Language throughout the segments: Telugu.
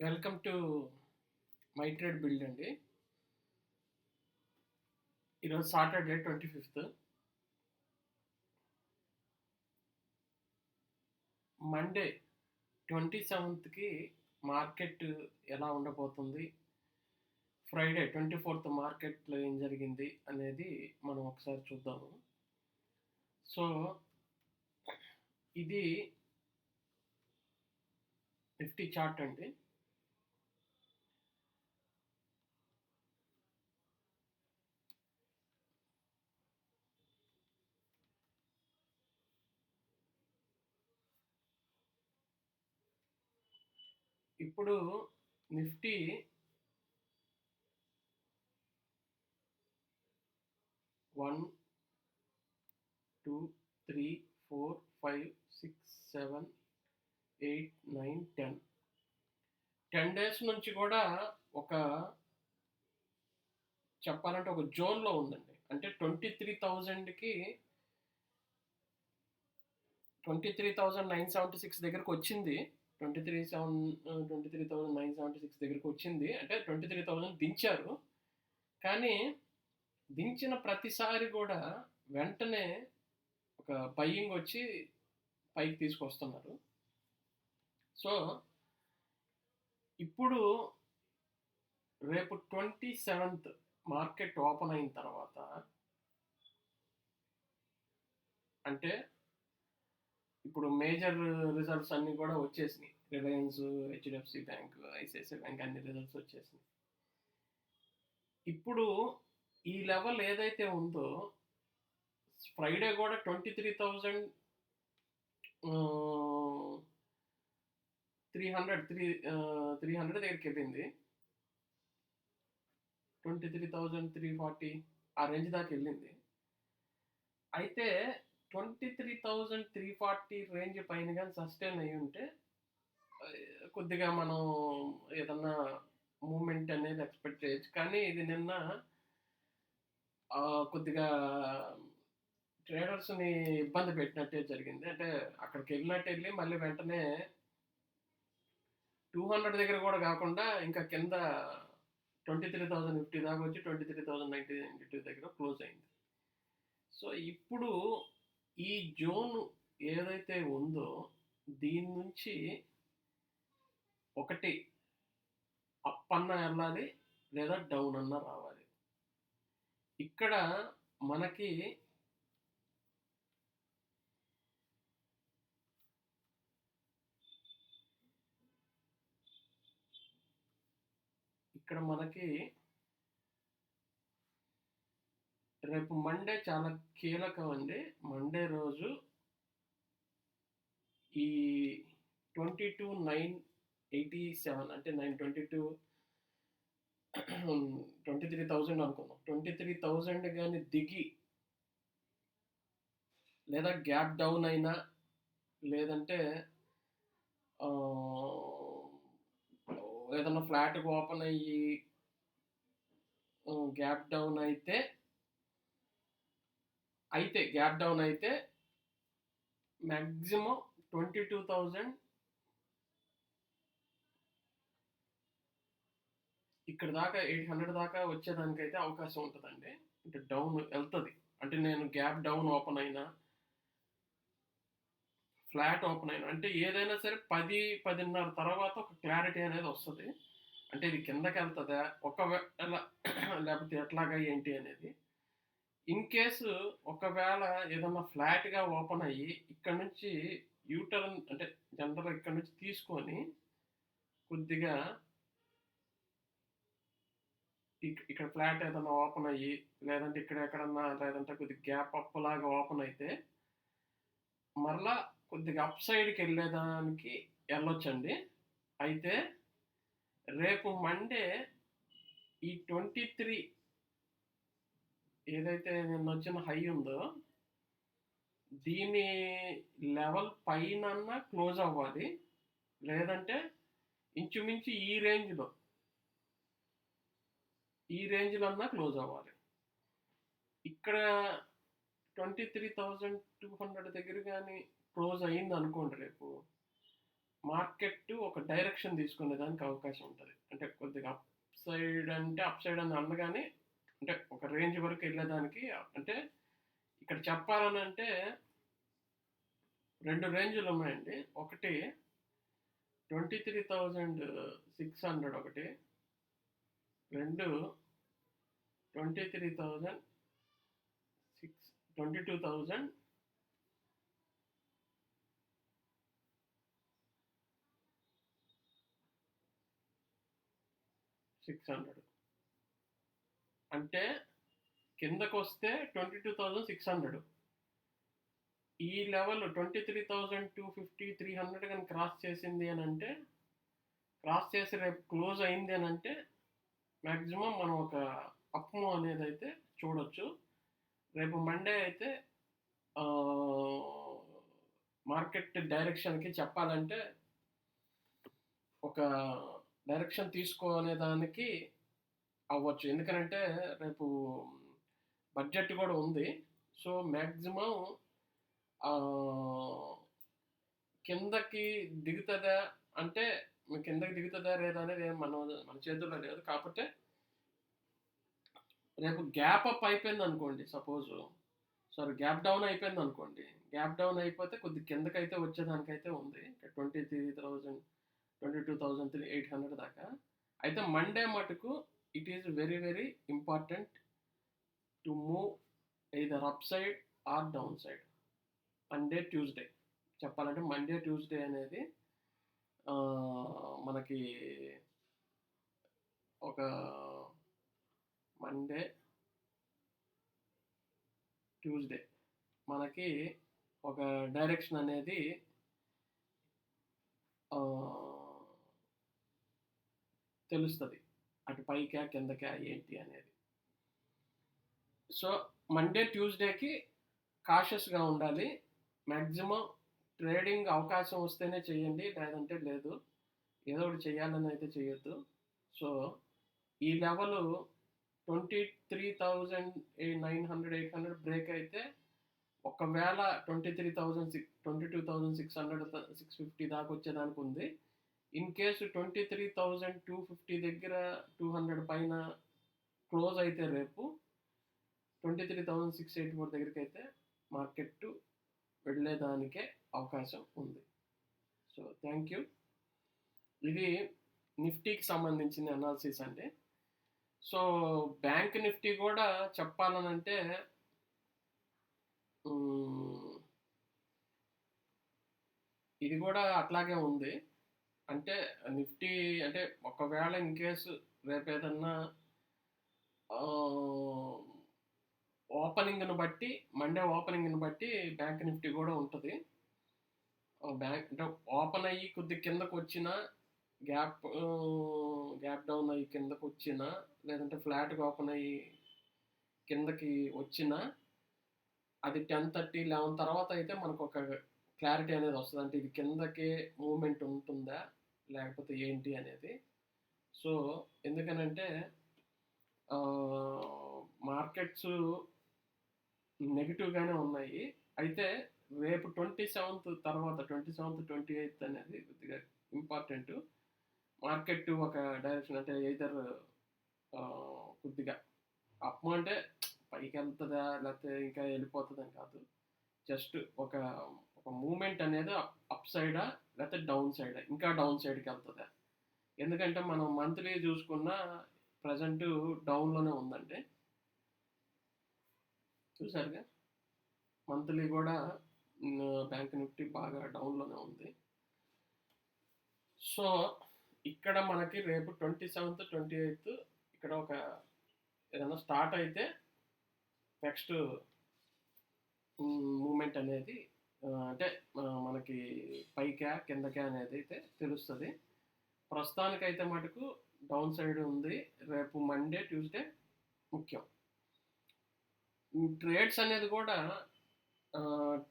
Welcome to my trade build అండి. ఈరోజు Saturday 25th. Monday 27th market ఎలా ఉండబోతుంది, ఫ్రైడే 24th మార్కెట్లో ఏం జరిగింది అనేది మనం ఒకసారి చూద్దాము. సో ఇది నిఫ్టీ చార్ట్ అండి. ఇప్పుడు నిఫ్టీ 1 2 3 4 5 6 7 8 9 10 డేస్ నుంచి కూడా చెప్పాలంటే ఒక జోన్లో ఉందండి. అంటే 23,976 దగ్గరకు వచ్చింది. 23,976 దగ్గరకు వచ్చింది. అంటే 23,000 దించారు. కానీ దించిన ప్రతిసారి కూడా వెంటనే ఒక బయింగ్ వచ్చి పైకి తీసుకొస్తున్నారు. సో ఇప్పుడు రేపు 27th మార్కెట్ ఓపెన్ అయిన తర్వాత, అంటే ఇప్పుడు మేజర్ రిజల్ట్స్ అన్నీ కూడా వచ్చేసినాయి. Reliance, HDFC bank, ICICI bank అన్ని రిజల్ట్స్ వచ్చేసినాయి. ఇప్పుడు ఈ లెవెల్ ఏదైతే ఉందో, ఫ్రైడే కూడా 23,300 దగ్గరికి వెళ్ళింది. 23,340 ఆ రేంజ్ దాకా వెళ్ళింది. అయితే 23,340 రేంజ్ పైన కానీ సస్టైన్ అయ్యి ఉంటే కొద్దిగా మనం ఏదన్నా మూమెంట్ అనేది ఎక్స్పెక్ట్ చేయొచ్చు. కానీ ఇది నిన్న కొద్దిగా ట్రేడర్స్ని ఇబ్బంది పెట్టినట్టే జరిగింది. అంటే అక్కడికి వెళ్ళి మళ్ళీ వెంటనే 200 దగ్గర కూడా కాకుండా ఇంకా కింద 23,050 దాకా వచ్చి 23,092 దగ్గర క్లోజ్ అయింది. సో ఇప్పుడు ఈ జోన్ ఏదైతే ఉందో దీని నుంచి ఒకటి అప్ అన్న వెళ్ళాలి, లేదా డౌన్ అన్న రావాలి. ఇక్కడ మనకి రేపు మండే చాలా కీలకం అండి. మండే రోజు ఈ 22,987 అంటే 23,000 అనుకున్నాం. 23,000 కానీ దిగి లేదా గ్యాప్ డౌన్ అయినా, లేదంటే ఏదన్నా ఫ్లాట్గా ఓపెన్ అయ్యి గ్యాప్ డౌన్ అయితే గ్యాప్ డౌన్ అయితే మ్యాక్సిమం 22,000 ఇక్కడ దాకా 800 దాకా వచ్చేదానికైతే అవకాశం ఉంటుందండి. అంటే డౌన్ వెళ్తుంది. అంటే నేను గ్యాప్ డౌన్ ఓపెన్ అయినా, ఫ్లాట్ ఓపెన్ అయినా, అంటే ఏదైనా సరే 10-10:30 తర్వాత ఒక క్లారిటీ అనేది వస్తుంది. అంటే ఇది కిందకి వెళ్తుందా, ఒకవేళ లేకపోతే ఎట్లాగా ఏంటి అనేది. ఇన్ కేసు ఒకవేళ ఏదన్నా ఫ్లాట్గా ఓపెన్ అయ్యి ఇక్కడ నుంచి యూటర్న్, అంటే జనరల్ ఇక్కడ నుంచి తీసుకొని కొద్దిగా ఇక్కడ ఫ్లాట్ ఏదైనా ఓపెన్ అయ్యి, లేదంటే ఇక్కడ ఎక్కడన్నా, లేదంటే కొద్దిగా గ్యాప్ అప్ లాగా ఓపెన్ అయితే మరలా కొద్దిగా అప్ సైడ్కి వెళ్ళేదానికి వెళ్ళొచ్చండి. అయితే రేపు మండే ఈ 23 ఏదైతే నిన్న వచ్చిన హై ఉందో దీని లెవెల్ పైన క్లోజ్ అవ్వాలి, లేదంటే ఇంచుమించు ఈ రేంజ్లో క్లోజ్ అవ్వాలి. ఇక్కడ 23,200 దగ్గర కానీ క్లోజ్ అయింది అనుకోండి రేపు, మార్కెట్ ఒక డైరెక్షన్ తీసుకునేదానికి అవకాశం ఉంటుంది. అంటే కొద్దిగా అప్ సైడ్ అంటే అప్ సైడ్ అని అనగానే అంటే ఒక రేంజ్ వరకు వెళ్ళేదానికి అంటే ఇక్కడ చెప్పాలని అంటే 2 రేంజ్‌లు ఉన్నాయండి. ఒకటి 23,600 ఒకటి. 2 23,000 22,600 అంటే కిందకొస్తే 22,600 ఈ లెవెల్ 23,250, 300 గాని క్రాస్ చేసింది అనంటే క్రాస్ చేసి రేపు క్లోజ్ అయింది అనంటే మాక్సిమం మనం ఒక అప్ మూవ్ అనేదైతే చూడొచ్చు. రేపు మండే అయితే మార్కెట్ డైరెక్షన్‌కి చెప్పాలంటే ఒక డైరెక్షన్ తీసుకోనే దానికి అవ్వచ్చు. ఎందుకనంటే రేపు బడ్జెట్ కూడా ఉంది. సో, మాక్సిమం కిందకి దిగుతదా అంటే కిందకి దిగుతదా లేదా అనేది మన చేతుల్లో లేదు. కాకపోతే రేపు గ్యాప్ అప్ అయిపోయిందనుకోండి గ్యాప్ డౌన్ అయిపోయిందనుకోండి. గ్యాప్ డౌన్ అయిపోతే కొద్దిగా కిందకైతే వచ్చేదానికైతే ఉంది. 23,000 22,800 దాకా. అయితే మండే మటుకు it is very very important to move either up side or down side. Monday, Tuesday చెప్పాలంటే మండే, ట్యూస్డే అనేది మనకి ఒక మండే, ట్యూస్డే మనకి ఒక డైరెక్షన్ అనేది తెలుస్తుంది. అటు పైకా కిందకా ఏంటి అనేది. సో మండే, ట్యూస్డేకి కాషియస్‌గా ఉండాలి. మ్యాక్సిమం ట్రేడింగ్ అవకాశం వస్తేనే చేయండి. లేదంటే లేదు. ఏదో ఒకటి చేయాలని అయితే చేయొద్దు. సో ఈ లెవెల్ 23,900, 800 బ్రేక్ అయితే ఒకవేళ 22,600, 650 దాకా వచ్చేదానికి ఉంది. ఇన్ కేసు 23,250 దగ్గర 200 పైన క్లోజ్ అయితే రేపు 23,684 దగ్గరికి అయితే మార్కెట్ వెళ్ళేదానికే అవకాశం ఉంది. So thank you. ఇది నిఫ్టీకి సంబంధించిన అనాలిసిస్ అండి. సో బ్యాంక్ నిఫ్టీ కూడా చెప్పాలనంటే ఇది కూడా అట్లాగే ఉంది. అంటే నిఫ్టీ అంటే ఒకవేళ ఇన్ కేసు రేపు ఏదన్నా ఓపెనింగ్‌ని బట్టి మండే ఓపెనింగ్‌ని బట్టి బ్యాంక్ నిఫ్టీ కూడా ఉంటుంది. బ్యాంక్ అంటే ఓపెన్ అయ్యి కొద్దిగా కిందకు వచ్చినా గ్యాప్ డౌన్ అయ్యి కిందకు వచ్చినా లేదంటే ఫ్లాట్‌గా ఓపెన్ అయ్యి కిందకి వచ్చినా అది 10:30, 11 తర్వాత అయితే మనకు ఒక క్లారిటీ అనేది వస్తుంది. అంటే ఇది కిందకే మూవ్మెంట్ ఉంటుందా లేకపోతే ఏంటి అనేది. సో ఎందుకనంటే మార్కెట్స్ నెగిటివ్గానే ఉన్నాయి. అయితే రేపు 27th తర్వాత 27th, 28th అనేది కొద్దిగా ఇంపార్టెంట్. మార్కెట్ ఒక డైరెక్షన్ అంటే ఎయిదర్ కొద్దిగా అప్ అంటే పైకి వెళ్తుందా లేకపోతే ఇంకా వెళ్ళిపోతుందని కాదు. జస్ట్ ఒక మూమెంట్ అనేది అప్ సైడా లేకపోతే డౌన్ సైడా ఇంకా డౌన్ సైడ్కి వెళ్తుందా. ఎందుకంటే మనం మంత్లీ చూసుకున్న ప్రజెంట్ డౌన్లోనే ఉందండి. చూసారుగా మంత్లీ కూడా బ్యాంక్ నిఫ్టీ బాగా డౌన్లోనే ఉంది. సో ఇక్కడ మనకి రేపు 27th, 28th ఇక్కడ ఒక ఏదైనా స్టార్ట్ అయితే నెక్స్ట్ మూమెంట్ అనేది అంటే మనకి పైకా కిందకా అనేది అయితే తెలుస్తుంది. ప్రస్తుతానికైతే మటుకు డౌన్ సైడ్ ఉంది. రేపు మండే, ట్యూస్డే ముఖ్యం. ట్రేడ్స్ అనేది కూడా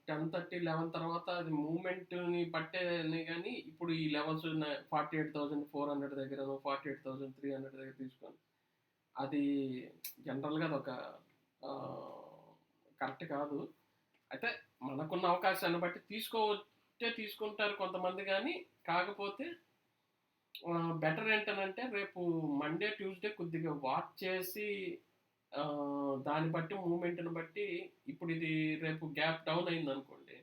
10:30, 11 తర్వాత అది మూమెంట్ని పట్టేని కానీ ఇప్పుడు ఈ లెవెల్స్ 48,400 దగ్గరను 48,300 దగ్గర తీసుకొని అది జనరల్గా అదొక కరెక్ట్ కాదు. అయితే మనకున్న అవకాశాన్ని బట్టి తీసుకోవచ్చు ట్యూస్డే తీసుకుంటారు కొంతమంది, కానీ కాకపోతే బెటర్ ఏంటనంటే రేపు మండే ట్యూస్డే కొద్దిగా వాచ్ చేసి దాన్ని బట్టి మూమెంట్ని బట్టి, ఇప్పుడు ఇది రేపు గ్యాప్ డౌన్ అయింది అనుకోండి,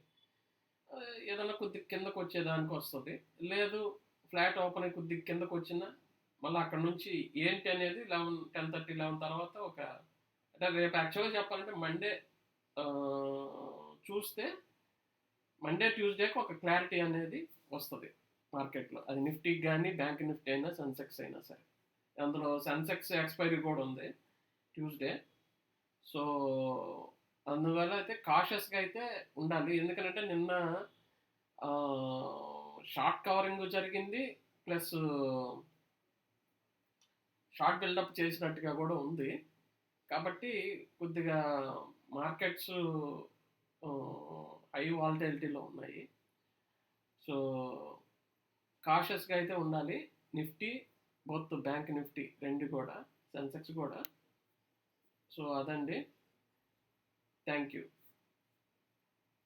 ఏదన్నా కొద్దిగా కిందకు వచ్చేదానికి వస్తుంది. లేదు ఫ్లాట్ ఓపెన్ అయ్యి కొద్దిగా కిందకు వచ్చినా మళ్ళీ అక్కడ నుంచి ఏంటి అనేది 10:30 11 తర్వాత అంటే రేపు యాక్చువల్గా చెప్పాలంటే మండే చూస్తే మండే ట్యూస్డేకి ఒక క్లారిటీ అనేది వస్తుంది మార్కెట్లో. అది నిఫ్టీకి కానీ బ్యాంక్ నిఫ్టీ అయినా సెన్సెక్స్ అయినా సరే. అందులో సెన్సెక్స్ ఎక్స్పైరీ కూడా ఉంది ట్యూస్డే. సో అందువల్ల అయితే కాషియస్గా అయితే ఉండాలి. ఎందుకంటే నిన్న షార్ట్ కవరింగ్ జరిగింది, ప్లస్ షార్ట్ బిల్డప్ చేసినట్టుగా కూడా ఉంది. కాబట్టి కొద్దిగా మార్కెట్స్ హై వాలటిలిటీలో ఉన్నాయి. సో కాషియస్గా అయితే ఉండాలి. నిఫ్టీ బోత్ బ్యాంక్ నిఫ్టీ రెండు కూడా, సెన్సెక్స్ కూడా. సో అదండి. Thank you.